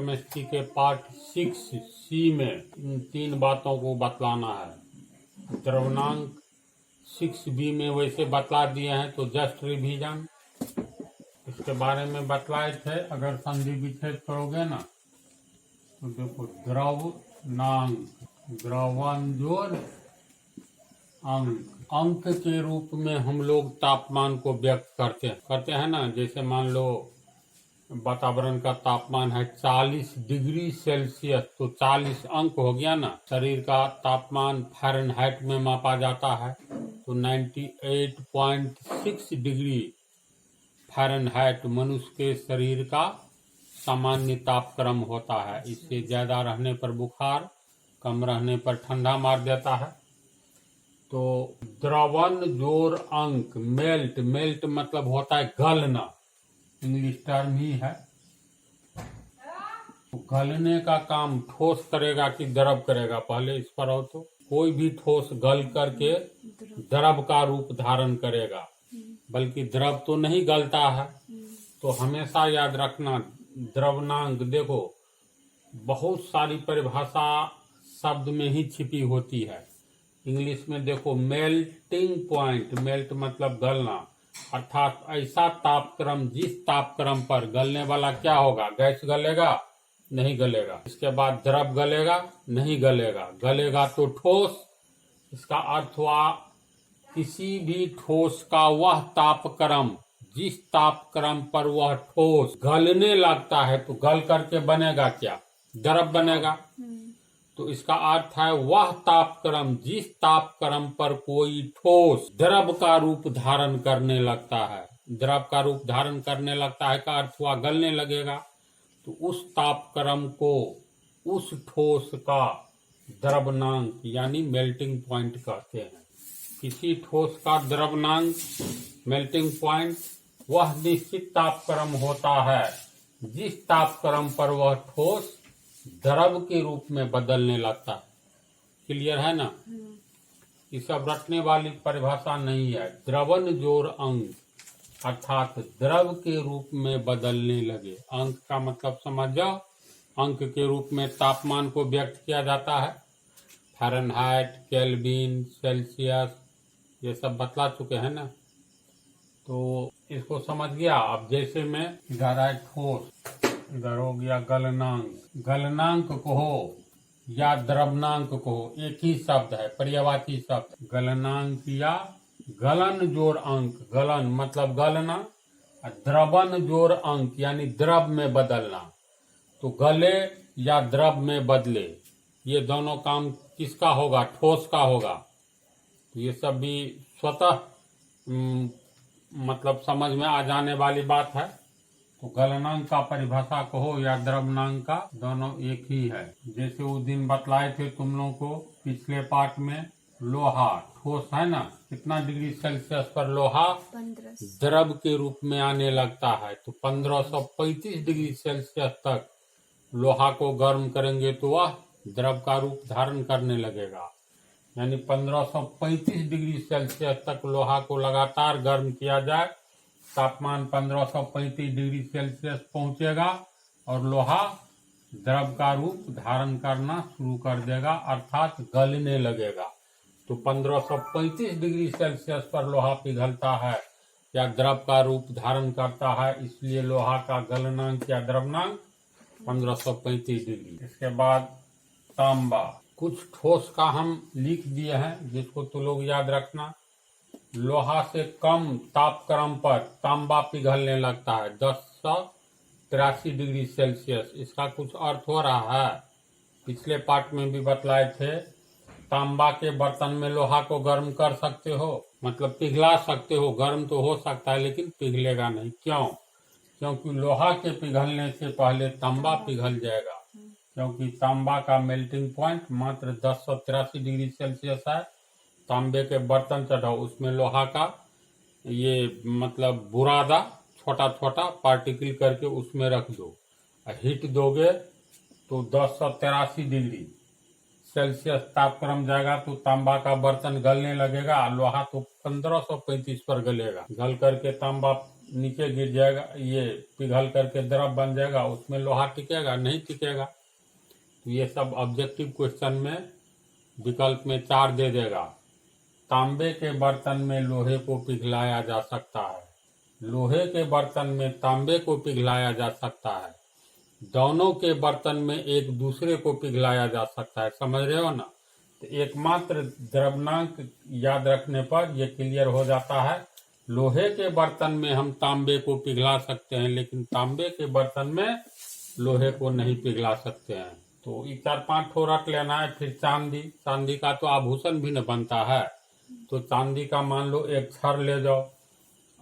Chemistry के part 6C में इन 3 बातों को बतलाना है। द्रव्यनांक 6B में वैसे बतला दिए हैं, तो जस्ट रिवीजन इसके बारे में बतलाए थे। अगर संधि विच्छेद करोगे ना तो देखो, द्रव्यनांक द्रवन जोड़ अंक, अंक के रूप में हम लोग तापमान को व्यक्त करते हैं ना। जैसे मान लो वातावरण का तापमान है 40 डिग्री सेल्सियस, तो 40 अंक हो गया ना। शरीर का तापमान फ़ारेनहाइट में मापा जाता है, तो 98.6 डिग्री फ़ारेनहाइट मनुष्य के शरीर का सामान्य तापक्रम होता है। इससे ज्यादा रहने पर बुखार, कम रहने पर ठंडा मार देता है। तो द्रवन जोड़ अंक मेल्ट मतलब होता है गलना, इंग्लिश टर्म ही है। तो गलने का काम ठोस करेगा कि द्रव करेगा, पहले इस पर आओ। तो कोई भी ठोस गल करके द्रव का रूप धारण करेगा, बल्कि द्रव तो नहीं गलता है। तो हमेशा याद रखना, द्रव्यनांक देखो बहुत सारी परिभाषा शब्द में ही छिपी होती है। इंग्लिश में देखो मेल्टिंग पॉइंट, मेल्ट मतलब गलना, अर्थात ऐसा तापक्रम जिस तापक्रम पर गलने वाला क्या होगा, गैस गलेगा नहीं गलेगा। इसके बाद द्रव गलेगा नहीं गलेगा, गलेगा तो ठोस। इसका अर्थ हुआ किसी भी ठोस का वह तापक्रम जिस तापक्रम पर वह ठोस गलने लगता है, तो गल करके बनेगा क्या, द्रव बनेगा। तो इसका अर्थ है वह तापक्रम जिस तापक्रम पर कोई ठोस द्रव का रूप धारण करने लगता है, द्रव का रूप धारण करने लगता है का अर्थ हुआ गलने लगेगा। तो उस तापक्रम को उस ठोस का द्रव्यनांक यानी मेल्टिंग पॉइंट कहते हैं। किसी ठोस का द्रव्यनांक मेल्टिंग पॉइंट वह निश्चित तापक्रम होता है जिस तापक्रम पर वह ठोस द्रव के रूप में बदलने लगता है। क्लियर है ना? ये सब रटने वाली परिभाषा नहीं है। द्रवन जोड़ अंक अर्थात द्रव के रूप में बदलने लगे। अंक का मतलब समझ जाओ, अंक के रूप में तापमान को व्यक्त किया जाता है। फ़ारेनहाइट, केल्विन, सेल्सियस ये सब बतला चुके हैं ना, तो इसको समझ गया। अब जैसे मैं इधर आए ठोस, इधर हो गया गलनांक। गलनांक कहो या द्रव्यनांक कहो, एक ही शब्द है, पर्यायवाची शब्द। गलनांक या गलन जोड़ अंक, गलन मतलब गलना, द्रवन जोड़ अंक यानी द्रव में बदलना। तो गले या द्रव में बदले, ये दोनों काम किसका होगा, ठोस का होगा। तो ये सब भी स्वतः मतलब समझ में आ जाने वाली बात है। तो गलनांक का परिभाषा कहो या द्रव्यनांक का, दोनों एक ही है। जैसे उस दिन बतलाए थे तुम लोगों को पिछले पार्ट में, लोहा ठोस है ना, कितना डिग्री सेल्सियस पर लोहा 15 द्रव के रूप में आने लगता है। तो 1535 डिग्री सेल्सियस तक लोहा को गर्म करेंगे तो वह द्रव का रूप धारण करने लगेगा। यानी 1535 डिग्री सेल्सियस तक लोहा को लगातार गर्म किया जाए, तापमान 1535 डिग्री सेल्सियस पहुंचेगा और लोहा द्रव का रूप धारण करना शुरू कर देगा, अर्थात गलने लगेगा। तो 1535 डिग्री सेल्सियस पर लोहा पिघलता है या द्रव का रूप धारण करता है, इसलिए लोहा का गलनांक या द्रव्यनांक 1535 डिग्री। इसके बाद तांबा, कुछ ठोस का हम लिख दिए हैं जिसको तो लोग याद रखना। लोहा से कम तापक्रम पर तांबा पिघलने लगता है 1083 डिग्री सेल्सियस। इसका कुछ अर्थ हो रहा है, पिछले पार्ट में भी बतलाए थे। तांबा के बर्तन में लोहा को गर्म कर सकते हो, मतलब पिघला सकते हो, गर्म तो हो सकता है लेकिन पिघलेगा नहीं। क्यों? क्योंकि लोहा के पिघलने से पहले तांबा पिघल जाएगा, क्योंकि तांबा का मेल्टिंग पॉइंट मात्र 1083 डिग्री सेल्सियस है। तांबे के बर्तन चढ़ाओ, उसमें लोहा का ये मतलब बुरादा छोटा छोटा पार्टिकल करके उसमें रख दो, हीट दोगे तो 1083 डिग्री सेल्सियस तापक्रम जाएगा, तो तांबा का बर्तन गलने लगेगा। लोहा तो 1535 पर गलेगा, गल करके तांबा नीचे गिर जाएगा, ये पिघल करके द्रव बन जाएगा, उसमें लोहा टिकेगा? नहीं टिकेगा। तो ये सब ऑब्जेक्टिव क्वेश्चन में विकल्प में 4 दे देगा। तांबे के बर्तन में लोहे को पिघलाया जा सकता है, लोहे के बर्तन में तांबे को पिघलाया जा सकता है, दोनों के बर्तन में एक दूसरे को पिघलाया जा सकता है। समझ रहे हो ना? तो एकमात्र द्रव्यनांक याद रखने पर यह क्लियर हो जाता है। लोहे के बर्तन में हम तांबे को पिघला सकते हैं, लेकिन तांबे के बर्तन में लोहे को नहीं पिघला सकते हैं। तो ये 4-5 ठो रट लेना है। फिर चांदी, चांदी का तो आभूषण भी न बनता है, तो चांदी का मान लो एक छड़ ले जाओ,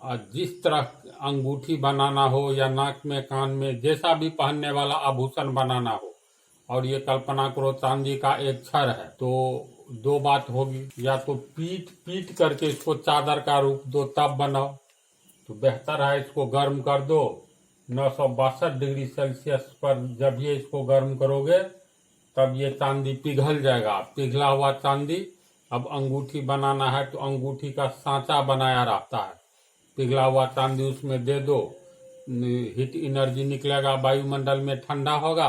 और जिस तरह अंगूठी बनाना हो या नाक में कान में जैसा भी पहनने वाला आभूषण बनाना हो, और ये कल्पना करो चांदी का एक छड़ है, तो 2 बात होगी, या तो पीट करके इसको चादर का रूप दो तब बनाओ, तो बेहतर है इसको गर्म कर दो 962 डिग्री सेल्सियस पर। जब ये इसको गर्म करोगे तब ये चांदी पिघल जाएगा। पिघला हुआ चांदी, अब अंगूठी बनाना है तो अंगूठी का सांचा बनाया रहता है, पिघला हुआ चांदी उसमें दे दो, हीट एनर्जी निकलेगा, वायुमंडल में ठंडा होगा,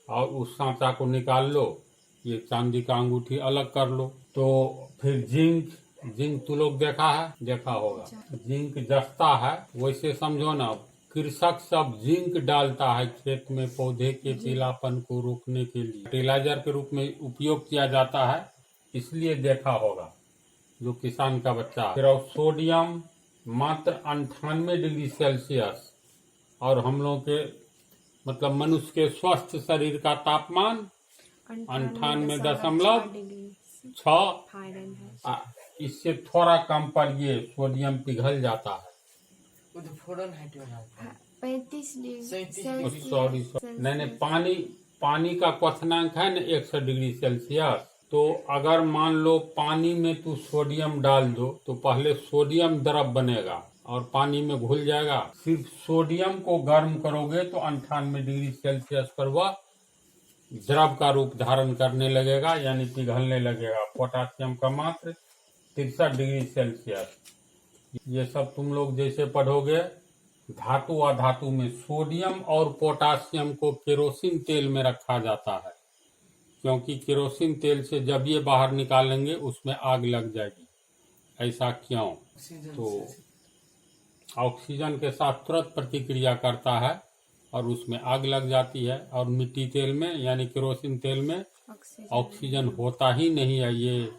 और उस सांचा को निकाल लो, ये चांदी का अंगूठी अलग कर लो। तो फिर जिंक तो लोग देखा होगा, जिंक जस्ता है, वैसे समझो ना, कृषक सब जिंक डालता है खेत में पौधे के पीलापन को रोकने के लिए, फर्टिलाइजर के रूप में उपयोग किया जाता है, इसलिए देखा होगा जो किसान का बच्चा। फिर सोडियम मात्र 98 डिग्री सेल्सियस, और हम लोग के मतलब मनुष्य के स्वस्थ शरीर का तापमान 98.6, इससे थोड़ा कम पर ये सोडियम पिघल जाता है। 35 डिग्री सॉरी नहीं, पानी का क्वथनांक है ना 100 डिग्री सेल्सियस। तो अगर मान लो पानी में तू सोडियम डाल दो तो पहले सोडियम द्रव बनेगा और पानी में घुल जाएगा। सिर्फ सोडियम को गर्म करोगे तो 98 डिग्री सेल्सियस पर वह द्रव का रूप धारण करने लगेगा, यानी पिघलने लगेगा। पोटासियम का मात्र 63 डिग्री सेल्सियस। ये सब तुम लोग जैसे पढ़ोगे, धातु अधातु में सोडियम और पोटासियम को केरोसिन तेल में रखा जाता है, क्योंकि केरोसिन तेल से जब ये बाहर निकालेंगे उसमें आग लग जाएगी। ऐसा क्यों? तो ऑक्सीजन के साथ तुरंत प्रतिक्रिया करता है और उसमें आग लग जाती है। और मिट्टी तेल में यानी केरोसिन तेल में ऑक्सीजन होता ही नहीं है। ये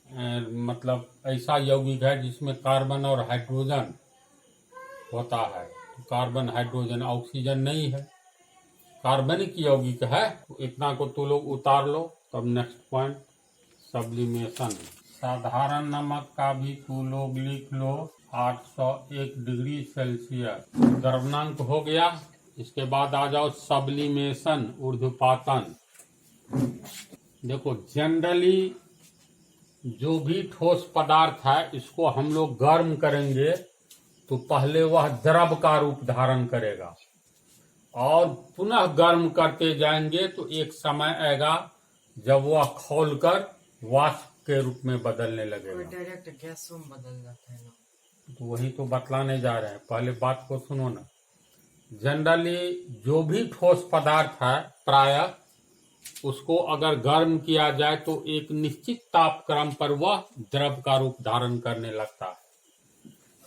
मतलब ऐसा यौगिक है जिसमें कार्बन और हाइड्रोजन होता है। तो कार्बन हाइड्रोजन ऑक्सीजन नहीं है, कार्बनिक यौगिक है। तो इतना को तो लोग उतार लो। तब नेक्स्ट पॉइंट सब्लिमेशन। साधारण नमक का भी तो लोग लिख लो 801 डिग्री सेल्सियस। द्रव्यनांक हो गया। इसके बाद आ जाओ सब्लिमेशन, ऊर्ध्वपातन। देखो जनरली जो भी ठोस पदार्थ है इसको हम लोग गर्म करेंगे तो पहले वह द्रव का रूप धारण करेगा, और पुनः गर्म करते जाएंगे तो एक समय आएगा जब वह खौलकर वाष्प के रूप में बदलने लगेगा। डायरेक्ट गैस में बदल जाता है ना। तो वही तो बतलाने जा रहे हैं, पहले बात को सुनो ना। जनरली जो भी ठोस पदार्थ है प्रायः उसको अगर गर्म किया जाए तो एक निश्चित तापक्रम पर वह द्रव का रूप धारण करने लगता है,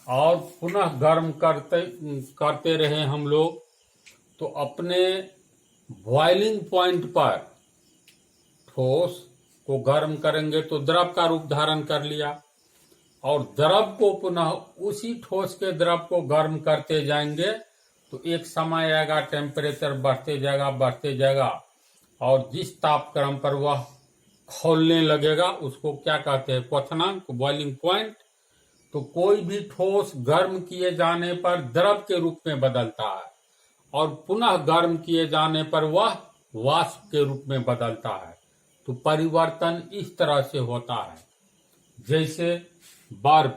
और पुनः गर्म करते रहे हम लोग तो अपने बॉइलिंग पॉइंट पर ठोस को गर्म करेंगे तो द्रव का रूप धारण कर लिया, और द्रव को पुनः उसी ठोस के द्रव को गर्म करते जाएंगे तो एक समय आएगा टेम्परेचर बढ़ते जाएगा, और जिस तापक्रम पर वह खौलने लगेगा उसको क्या कहते हैं? क्वथनांक, बॉइलिंग पॉइंट। तो कोई भी ठोस गर्म किए जाने पर द्रव के रूप में बदलता है, और पुनः गर्म किए जाने पर वह वाष्प के रूप में बदलता है। तो परिवर्तन इस तरह से होता है। जैसे बर्फ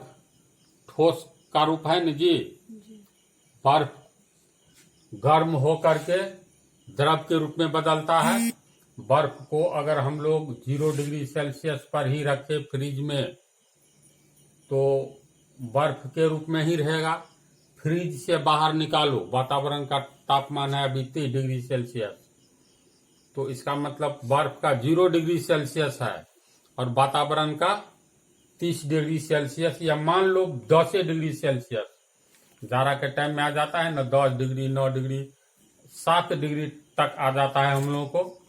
ठोस का रूप है न जी, बर्फ गर्म होकर के द्रव के रूप में बदलता है। बर्फ को अगर हम लोग 0 डिग्री सेल्सियस पर ही रखें फ्रिज में तो बर्फ के रूप में ही रहेगा। फ्रिज से बाहर निकालो, वातावरण का तापमान है अभी 30 डिग्री सेल्सियस, तो इसका मतलब बर्फ का 0 डिग्री सेल्सियस है और वातावरण का 30 डिग्री सेल्सियस, या मान लो 10 डिग्री सेल्सियस। जाड़ा के टाइम में आ जाता है ना 10 डिग्री, 9 डिग्री, 7 डिग्री तक आ जाता है हम लोगों को।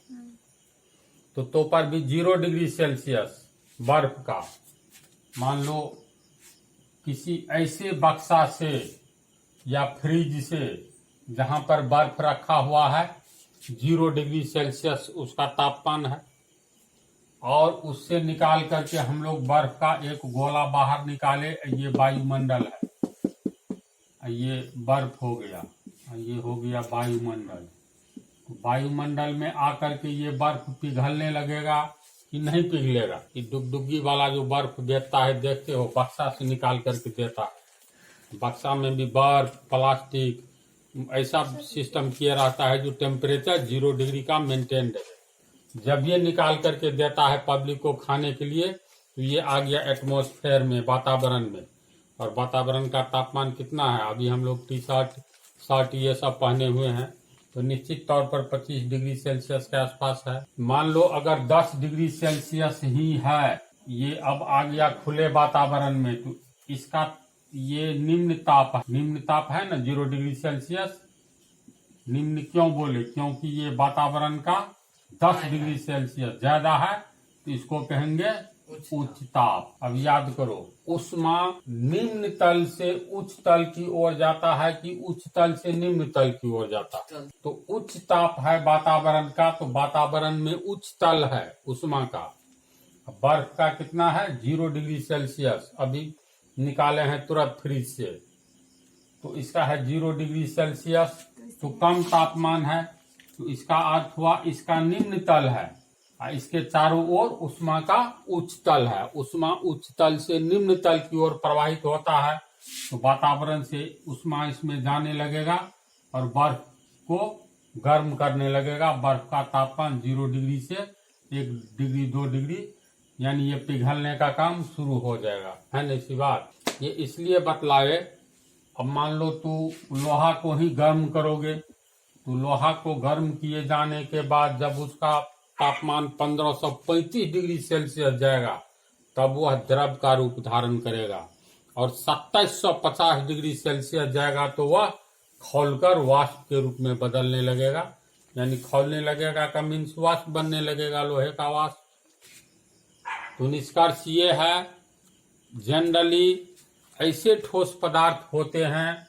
तो पर भी 0 डिग्री सेल्सियस बर्फ का, मान लो किसी ऐसे बक्सा से या फ्रिज से जहां पर बर्फ रखा हुआ है, 0 डिग्री सेल्सियस उसका तापमान है, और उससे निकाल करके हम लोग बर्फ का एक गोला बाहर निकाले, ये वायुमंडल है, ये बर्फ हो गया, ये हो गया वायुमंडल। वायुमंडल में आकर के ये बर्फ पिघलने लगेगा कि नहीं पिघलेगा? कि डुगडुगी वाला जो बर्फ देता है, देखते हो, बक्सा से निकाल करके देता है, बक्सा में भी बर्फ, प्लास्टिक, ऐसा सिस्टम किया रहता है जो टेम्परेचर 0 डिग्री का मेंटेन्ड है। जब ये निकाल करके देता है पब्लिक को खाने के लिए, तो ये आ गया एटमॉस्फेयर में, वातावरण में। और वातावरण का तापमान कितना है? अभी हम लोग टी शर्ट ये सब पहने हुए हैं, तो निश्चित तौर पर 25 डिग्री सेल्सियस के आसपास है। मान लो अगर 10 डिग्री सेल्सियस ही है, ये अब आ गया खुले वातावरण में, तो इसका ये निम्न ताप है ना 0 डिग्री सेल्सियस। निम्न क्यों बोले? क्योंकि ये वातावरण का 10 डिग्री सेल्सियस ज्यादा है, तो इसको कहेंगे उच्च ताप। अब याद करो, उष्मा निम्न तल से उच्च तल की ओर जाता है कि उच्च तल से निम्न तल की ओर जाता है? तो उच्च ताप है वातावरण का, तो वातावरण में उच्च तल है उष्मा का। बर्फ का कितना है? 0 डिग्री सेल्सियस, अभी निकाले हैं तुरंत फ्रिज से, तो इसका है 0 डिग्री सेल्सियस, तो कम तापमान है। तो इसका अर्थ हुआ इसका निम्न तल है, इसके चारों ओर उष्मा का उच्च तल है। उष्मा उच्च तल से निम्न तल की ओर प्रवाहित होता है, तो वातावरण से उष्मा इसमें जाने लगेगा और बर्फ को गर्म करने लगेगा। बर्फ का तापमान 0 डिग्री से 1 डिग्री 2 डिग्री, यानी ये पिघलने का काम शुरू हो जाएगा, है ना? इसी बात ये इसलिए बतलाए। अब मान लो तू लोहा को ही गर्म करोगे, तो लोहा को गर्म किए जाने के बाद जब उसका तापमान 1535 डिग्री सेल्सियस जाएगा, तब वह द्रव का रूप धारण करेगा, और 2750 डिग्री सेल्सियस जाएगा तो वह खौलकर वाष्प के रूप में बदलने लगेगा। यानी खौलने लगेगा का मीन्स वाष्प बनने लगेगा, लोहे का वाष्प। तो निष्कर्ष ये है, जनरली ऐसे ठोस पदार्थ होते हैं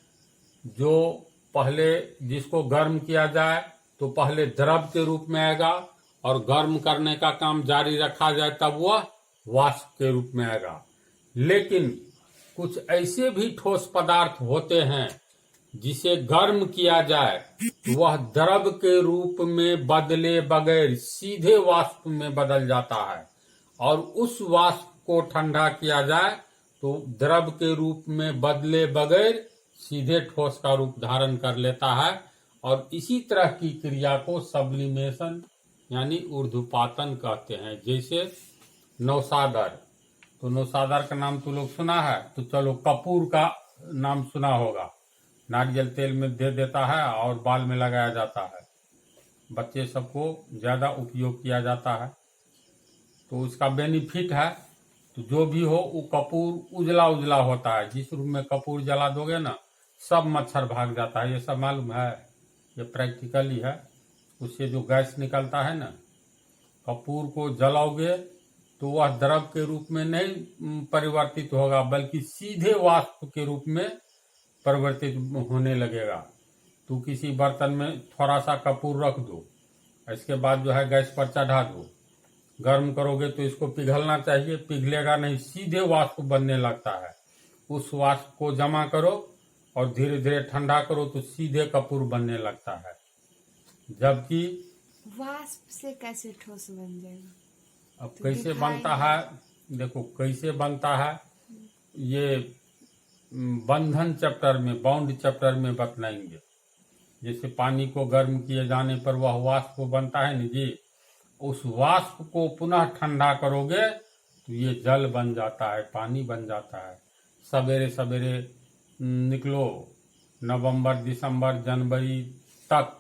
जो पहले जिसको गर्म किया जाए तो पहले द्रव के रूप में आएगा, और गर्म करने का काम जारी रखा जाए तब वह वाष्प के रूप में आएगा। लेकिन कुछ ऐसे भी ठोस पदार्थ होते हैं जिसे गर्म किया जाए वह द्रव के रूप में बदले बगैर सीधे वाष्प में बदल जाता है, और उस वाष्प को ठंडा किया जाए तो द्रव के रूप में बदले बगैर सीधे ठोस का रूप धारण कर लेता है। और इसी तरह की क्रिया को सब्लिमेशन यानी ऊर्ध्वपातन कहते हैं। जैसे नौसादर, तो नौसादर का नाम तो लोग सुना है, तो चलो कपूर का नाम सुना होगा। नारियल तेल में दे देता है और बाल में लगाया जाता है, बच्चे सबको ज्यादा उपयोग किया जाता है, तो उसका बेनिफिट है। तो जो भी हो, वो कपूर उजला उजला होता है। जिस रूम में कपूर जला दोगे ना, सब मच्छर भाग जाता है। ये सब मालूम है, ये प्रैक्टिकली है। उससे जो गैस निकलता है ना, कपूर को जलाओगे तो वह द्रव के रूप में नहीं परिवर्तित होगा, बल्कि सीधे वाष्प के रूप में परिवर्तित होने लगेगा। तो किसी बर्तन में थोड़ा सा कपूर रख दो, इसके बाद जो है गैस पर चढ़ा दो, गर्म करोगे तो इसको पिघलना चाहिए, पिघलेगा नहीं, सीधे वाष्प बनने लगता है। उस वाष्प को जमा करो और धीरे धीरे ठंडा करो तो सीधे कपूर बनने लगता है। जबकि वाष्प से कैसे ठोस बन जाएगा? अब कैसे बनता है, देखो कैसे बनता है, ये बंधन चैप्टर में, बाउंड चैप्टर में बतलाएंगे। जैसे पानी को गर्म किए जाने पर वह वाष्प बनता है ना जी, उस वाष्प को पुनः ठंडा करोगे तो ये जल बन जाता है, पानी बन जाता है। सवेरे सवेरे निकलो नवंबर, दिसंबर, जनवरी तक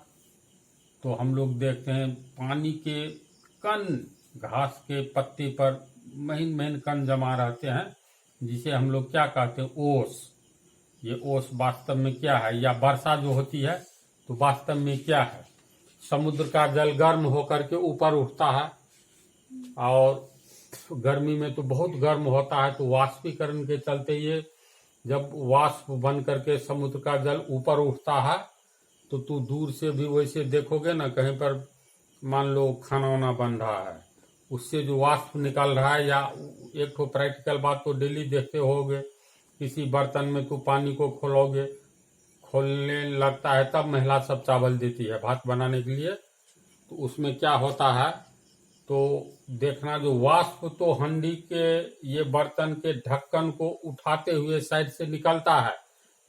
तो हम लोग देखते हैं पानी के कण घास के पत्ते पर महीन महीन कण जमा रहते हैं, जिसे हम लोग क्या कहते हैं, ओस। ये ओस वास्तव में क्या है, या वर्षा जो होती है तो वास्तव में क्या है, समुद्र का जल गर्म होकर के ऊपर उठता है, और गर्मी में तो बहुत गर्म होता है, तो वाष्पीकरण के चलते ये जब वाष्प बन करके समुद्र का जल ऊपर उठता है तो तू दूर से भी वैसे देखोगे ना, कहीं पर मान लो खाना वाना बन रहा है, उससे जो वाष्प निकल रहा है, या एक तो प्रैक्टिकल बात तो डेली देखते होगे, किसी बर्तन में तू पानी को खोलोगे, खोलने लगता है तब महिला सब चावल देती है भात बनाने के लिए, तो उसमें क्या होता है, तो देखना जो वाष्प तो हंडी के ये बर्तन के ढक्कन को उठाते हुए साइड से निकलता है,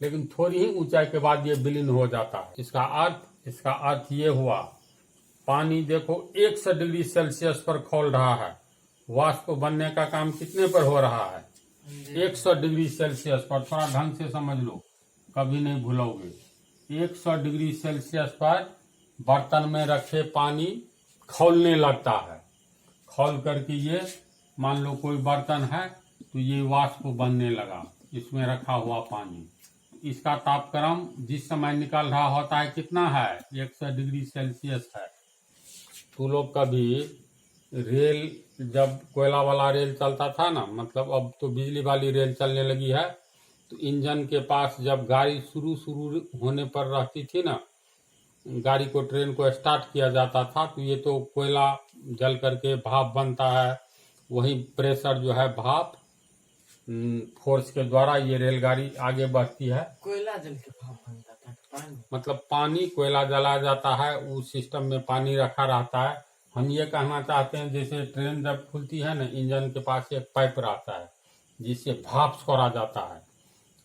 लेकिन थोड़ी ही ऊंचाई के बाद ये विलीन हो जाता है। इसका अर्थ ये हुआ, पानी देखो 100 डिग्री सेल्सियस पर खौल रहा है, वाष्प बनने का काम कितने पर हो रहा है, 100 डिग्री सेल्सियस पर। थोड़ा ढंग से समझ लो, कभी नहीं भूलोगे। 100 डिग्री सेल्सियस पर बर्तन में रखे पानी खौलने लगता है, खौल करके ये मान लो कोई बर्तन है तो ये वाष्प बनने लगा, इसमें रखा हुआ पानी। इसका तापक्रम जिस समय निकल रहा होता है कितना है, 100 डिग्री सेल्सियस है। तो लोग कभी रेल, जब कोयला वाला रेल चलता था ना, मतलब अब तो बिजली वाली रेल चलने लगी है, तो इंजन के पास जब गाड़ी शुरू होने पर रहती थी ना, गाड़ी को, ट्रेन को स्टार्ट किया जाता था, तो ये तो कोयला जल करके भाप बनता है, वही प्रेशर जो है भाप फोर्स के द्वारा ये रेलगाड़ी आगे बढ़ती है। कोयला जल के भाप बनता था, पानी मतलब पानी कोयला जलाया जाता है, उस सिस्टम में पानी रखा रहता है। हम ये कहना चाहते हैं जैसे ट्रेन जब खुलती है ना, इंजन के पास एक पाइप रहता है जिससे भाप छोड़ा जाता है।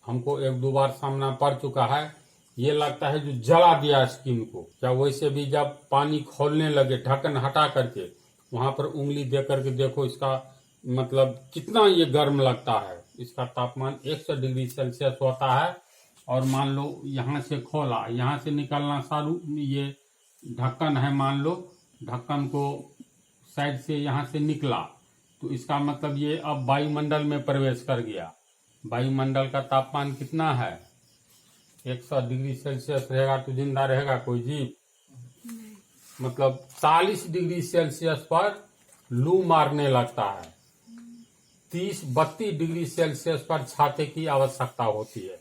हमको 1-2 बार सामना पड़ चुका है, ये लगता है जो जला दिया स्किन को। क्या वैसे भी जब पानी खोलने लगे, ढक्कन हटा करके वहां पर उंगली दे करके देखो, इसका मतलब कितना ये गर्म लगता है। इसका तापमान 100 डिग्री सेल्सियस होता है, और मान लो यहाँ से खोला, यहाँ से निकलना सारू, ये ढक्कन है, मान लो ढक्कन को साइड से यहाँ से निकला, तो इसका मतलब ये अब वायुमंडल में प्रवेश कर गया। वायुमंडल का तापमान कितना है, 100 डिग्री सेल्सियस रहेगा तो जिंदा रहेगा कोई जीव? मतलब 40 डिग्री सेल्सियस पर लू मारने लगता है, 30-32 डिग्री सेल्सियस पर छाते की आवश्यकता होती है।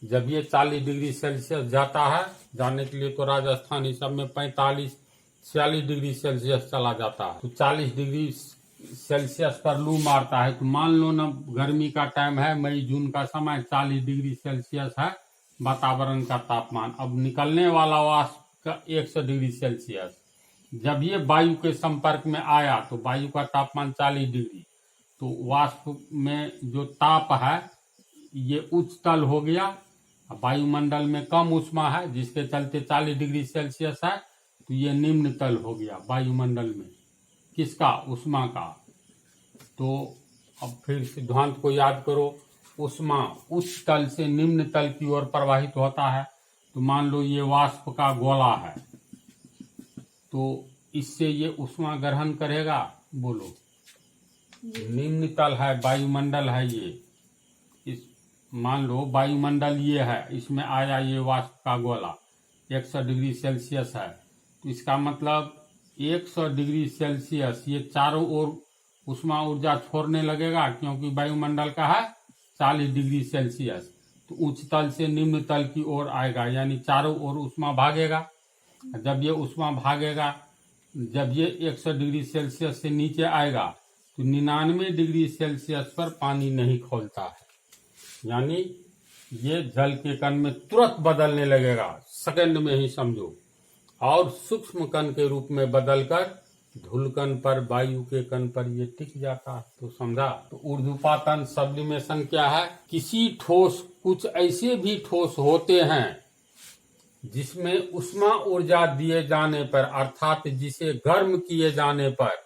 जब ये 40 डिग्री सेल्सियस जाता है, जाने के लिए तो राजस्थान इस सब में 45-46 डिग्री सेल्सियस चला जाता है, तो 40 डिग्री सेल्सियस पर लू मारता है। तो मान लो ना, गर्मी का टाइम है, मई जून का समय, 40 डिग्री सेल्सियस है वातावरण का तापमान। अब निकलने वाला वाष्प का 100 डिग्री सेल्सियस, जब ये वायु के संपर्क में आया तो वायु का तापमान 40 डिग्री, तो वाष्प में जो ताप है ये उच्च तल हो गया। वायुमंडल में कम उष्मा है, जिसके चलते 40 डिग्री सेल्सियस है, तो ये निम्न तल हो गया वायुमंडल में। किसका? उष्मा का। तो अब फिर सिद्धांत को याद करो, उष्मा उच्च तल से निम्न तल की ओर प्रवाहित होता है। तो मान लो ये वाष्प का गोला है, तो इससे ये उष्मा ग्रहण करेगा। बोलो, निम्न तल है, वायुमंडल है ये। इस मान लो वायुमंडल ये है, इसमें आया ये वाष्प का गोला, 100 डिग्री सेल्सियस है, तो इसका मतलब 100 डिग्री सेल्सियस ये चारों ओर उष्मा ऊर्जा छोड़ने लगेगा, क्योंकि वायुमंडल का है 40 डिग्री सेल्सियस, तो उच्च तल से निम्न तल की ओर आएगा, यानी चारों ओर उष्मा भागेगा। जब ये उष्मा भागेगा, जब ये 100 डिग्री सेल्सियस से नीचे आएगा, तो 99 डिग्री सेल्सियस पर पानी नहीं खौलता है, यानी ये जल के कण में तुरंत बदलने लगेगा, सेकंड में ही समझो, और सूक्ष्म कण के रूप में बदलकर धूलकण पर, वायु के कण पर ये टिक जाता है। तो समझा? तो ऊर्ध्वपातन सब्लिमेशन क्या है? किसी ठोस, कुछ ऐसे भी ठोस होते हैं जिसमें उष्मा ऊर्जा दिए जाने पर, अर्थात जिसे गर्म किए जाने पर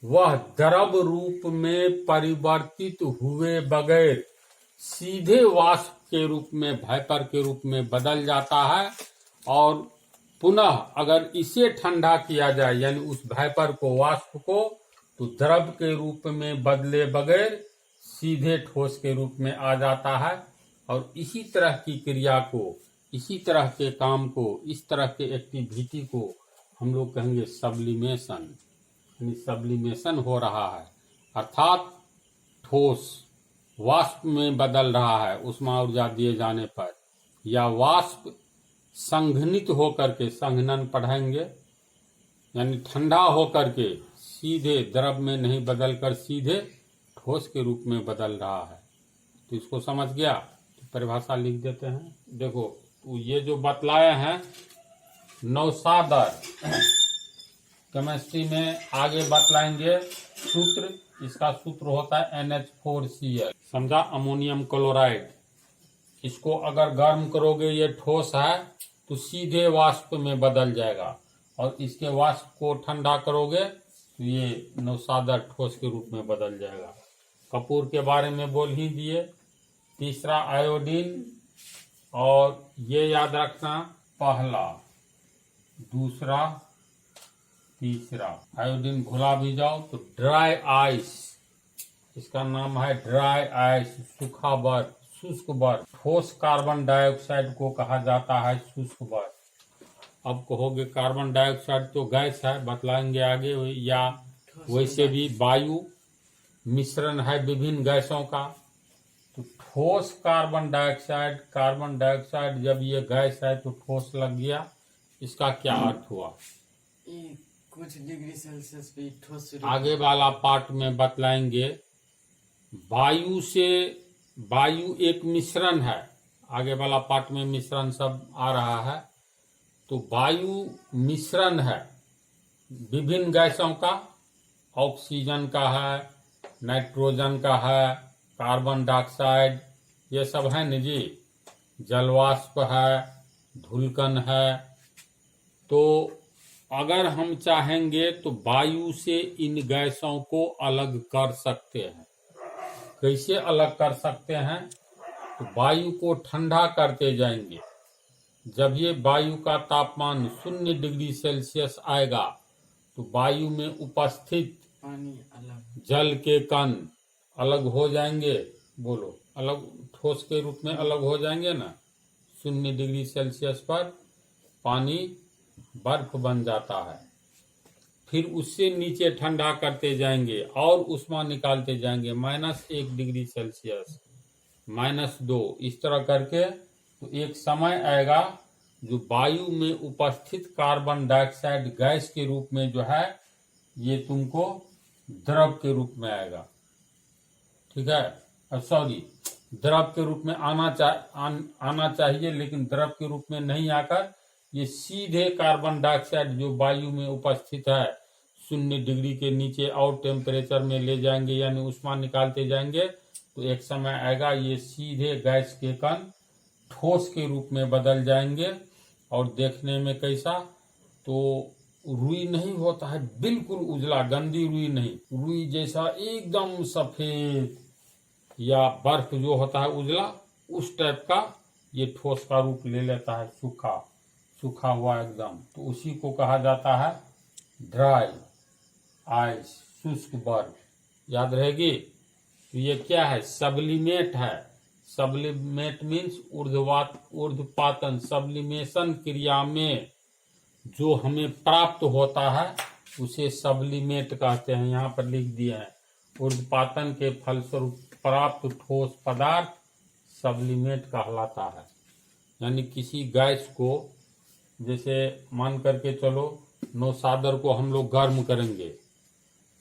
वह द्रव रूप में परिवर्तित हुए बगैर सीधे वाष्प के रूप में, भाइपर के रूप में बदल जाता है। और पुनः अगर इसे ठंडा किया जाए, यानी उस भाइपर को, वाष्प को, तो द्रव के रूप में बदले बगैर सीधे ठोस के रूप में आ जाता है। और इसी तरह की क्रिया को, इसी तरह के काम को, इस तरह के एक्टिविटी को हम लोग कहेंगे सब्लिमेशन, यानी सब्लिमेशन हो रहा है, अर्थात ठोस वाष्प में बदल रहा है उष्मा ऊर्जा दिए जाने पर, या वाष्प संघनित होकर के, संघनन पढ़ेंगे, यानी ठंडा होकर के सीधे द्रव में नहीं बदल कर सीधे ठोस के रूप में बदल रहा है। तो इसको समझ गया, तो परिभाषा लिख देते हैं। देखो, तो ये जो बतलाए हैं नौसादर केमिस्ट्री में, आगे बतलाएंगे सूत्र। इसका सूत्र होता है NH4Cl, समझा, अमोनियम क्लोराइड। इसको अगर गर्म करोगे, ये ठोस है, तो सीधे वाष्प में बदल जाएगा, और इसके वाष्प को ठंडा करोगे तो ये नौसादर ठोस के रूप में बदल जाएगा। कपूर के बारे में बोल ही दिए। तीसरा आयोडीन, और ये याद रखना, पहला, दूसरा, तीसरा। आयोडीन घुला भी जाओ तो ड्राई आइस, इसका नाम है ड्राई आइस, सूखा बर्फ, शुष्क बर्फ। ठोस कार्बन डाइऑक्साइड को कहा जाता है शुष्क बर्फ। अब कहोगे कार्बन डाइऑक्साइड तो गैस है, बतलाएंगे आगे, या वैसे भी वायु मिश्रण है विभिन्न गैसों का। तो ठोस कार्बन डाइऑक्साइड जब ये गैस है तो ठोस लग गया, इसका क्या अर्थ हुआ? ये कुछ डिग्री सेल्सियस पे ठोस आगे वाला पार्ट में बतलाएंगे। वायु एक मिश्रण है, आगे वाला पार्ट में मिश्रण सब आ रहा है। तो वायु मिश्रण है विभिन्न गैसों का, ऑक्सीजन का है, नाइट्रोजन का है, कार्बन डाइऑक्साइड, ये सब है न जी, जलवाष्प है, धूलकण है। तो अगर हम चाहेंगे तो वायु से इन गैसों को अलग कर सकते हैं। कैसे अलग कर सकते हैं? तो वायु को ठंडा करते जाएंगे। जब ये वायु का तापमान 0 डिग्री सेल्सियस आएगा तो वायु में उपस्थित पानी अलग, जल के कण अलग हो जाएंगे। बोलो, अलग, ठोस के रूप में अलग हो जाएंगे ना। 0 डिग्री सेल्सियस पर पानी बर्फ बन जाता है। फिर उससे नीचे ठंडा करते जाएंगे और उष्मा निकालते जाएंगे, -1 डिग्री सेल्सियस, -2, इस तरह करके। तो एक समय आएगा जो वायु में उपस्थित कार्बन डाइऑक्साइड गैस के रूप में जो है, ये तुमको द्रव के रूप में आएगा। ठीक है, सॉरी, द्रव के रूप में आना चाहिए, लेकिन द्रव के रूप में नहीं आकर ये सीधे कार्बन डाइऑक्साइड जो वायु में उपस्थित है 0 डिग्री के नीचे और टेम्परेचर में ले जाएंगे, यानी उष्मा निकालते जाएंगे। तो एक समय आएगा ये सीधे गैस के कण ठोस के रूप में बदल जाएंगे। और देखने में कैसा? तो रुई नहीं होता है बिल्कुल उजला, गंदी रुई नहीं, रुई जैसा एकदम सफेद, या बर्फ जो होता है उजला, उस टाइप का ये ठोस का रूप ले लेता है, सूखा हुआ एकदम। तो उसी को कहा जाता है ड्राई आइस, शुष्क बर्फ। याद रहेगी? तो ये क्या है? सब्लिमेट है। Sublimate means ऊर्ध्वपातन। सब्लिमेशन क्रिया में जो हमें प्राप्त होता है उसे सब्लिमेट कहते हैं। यहाँ पर लिख दिए हैं, ऊर्ध्वपातन के फलस्वरूप प्राप्त ठोस पदार्थ सब्लिमेट कहलाता है। यानी किसी गैस को, जैसे मान करके चलो नौसादर को हम लोग गर्म करेंगे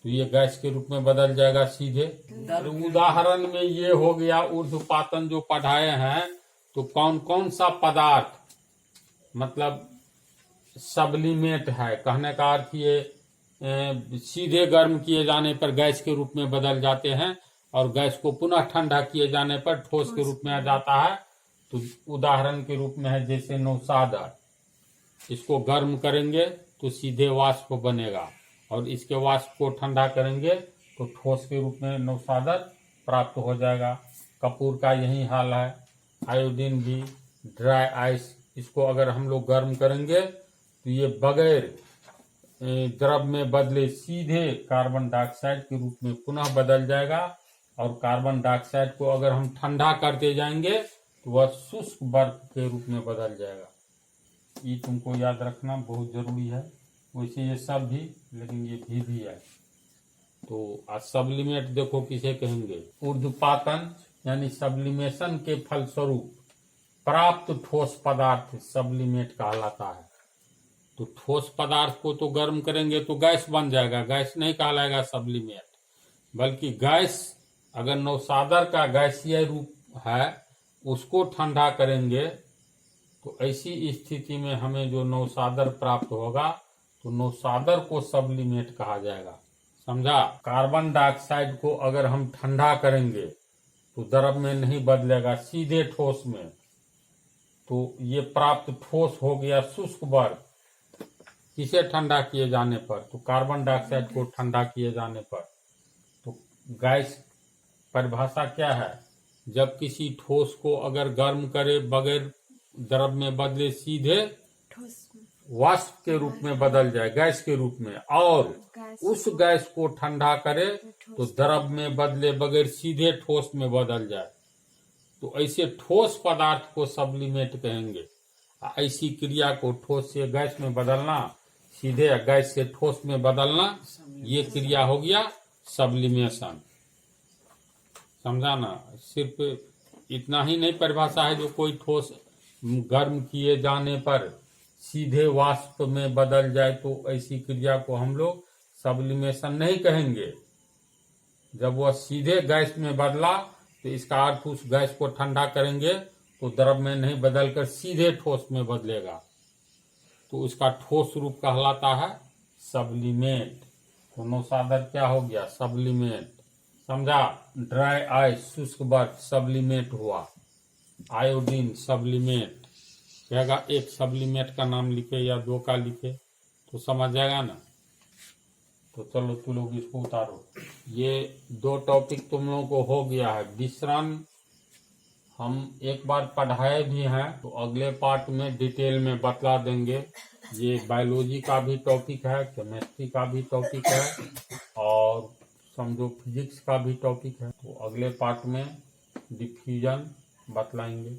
तो ये गैस के रूप में बदल जाएगा सीधे। तो उदाहरण में ये हो गया ऊर्ध्वपातन जो पढ़ाए हैं, तो कौन कौन सा पदार्थ मतलब सब्लिमेट है, कहने का अर्थ ये सीधे गर्म किए जाने पर गैस के रूप में बदल जाते हैं, और गैस को पुनः ठंडा किए जाने पर ठोस के रूप में आ जाता है। तो उदाहरण के रूप में है जैसे नौसादर, इसको गर्म करेंगे तो सीधे वाष्प बनेगा, और इसके वाष्प को ठंडा करेंगे तो ठोस के रूप में नौसादर प्राप्त हो जाएगा। कपूर का यही हाल है। आयोडीन भी, ड्राई आइस, इसको अगर हम लोग गर्म करेंगे तो ये बगैर द्रव में बदले सीधे कार्बन डाइऑक्साइड के रूप में पुनः बदल जाएगा। और कार्बन डाइऑक्साइड को अगर हम ठंडा करते जाएंगे तो वह शुष्क बर्फ के रूप में बदल जाएगा। ये तुमको याद रखना बहुत जरूरी है। वैसे ये सब भी, लेकिन ये भी है। तो आज सब्लिमेट देखो किसे कहेंगे। ऊर्ध्वपातन यानी सब्लिमेशन के फलस्वरूप प्राप्त ठोस पदार्थ सब्लिमेट कहलाता है। तो ठोस पदार्थ को तो गर्म करेंगे तो गैस बन जाएगा, गैस नहीं कहलाएगा सब्लिमेट, बल्कि गैस अगर नौसादर का गैसीय रूप है उसको ठंडा करेंगे तो ऐसी स्थिति में हमें जो नौसादर प्राप्त होगा तो नौसादर को सब्लिमेट कहा जाएगा। समझा। कार्बन डाइऑक्साइड को अगर हम ठंडा करेंगे तो द्रव में नहीं बदलेगा, सीधे ठोस में। तो ये प्राप्त ठोस हो गया शुष्क बर्फ। किसे ठंडा किए जाने पर? तो कार्बन डाइऑक्साइड को ठंडा किए जाने पर। तो गैस परिभाषा क्या है? जब किसी ठोस को अगर गर्म करे बगैर द्रव में बदले सीधे ठोस वाष्प के रूप में बदल जाए, गैस के रूप में, और उस गैस को ठंडा करे तो द्रव में बदले बगैर सीधे ठोस में बदल जाए, तो ऐसे ठोस पदार्थ को सब्लिमेट कहेंगे। ऐसी क्रिया को ठोस से गैस में बदलना, सीधे गैस से ठोस में बदलना, ये क्रिया हो गया सब्लिमेशन। समझा ना। सिर्फ इतना ही नहीं परिभाषा है जो कोई ठोस गर्म किए जाने पर सीधे वाष्प में बदल जाए तो ऐसी क्रिया को हम लोग सब्लिमेशन नहीं कहेंगे। जब वह सीधे गैस में बदला तो इसका अर्थ उस गैस को ठंडा करेंगे तो द्रव में नहीं बदलकर सीधे ठोस में बदलेगा, तो इसका ठोस रूप कहलाता है सब्लिमेट। तो नौसादर क्या हो गया? सब्लिमेट। समझा। ड्राई आइस शुष्क बर्फ सब्लिमेट हुआ। Iodine sublimate. कहेगा एक सब्लिमेट का नाम लिखे या दो का लिखे तो समझ जाएगा ना। तो चलो तुम लोग इसको उतारो। ये दो टॉपिक तुम लोगों को हो गया है। विश्राम हम एक बार पढ़ाए भी हैं, तो अगले पार्ट में डिटेल में बतला देंगे। ये बायोलॉजी का भी टॉपिक है, केमिस्ट्री का भी टॉपिक है, और समझो फिजिक्स का भी टॉपिक है। तो अगले पार्ट में डिफ्यूजन बतलाएंगे।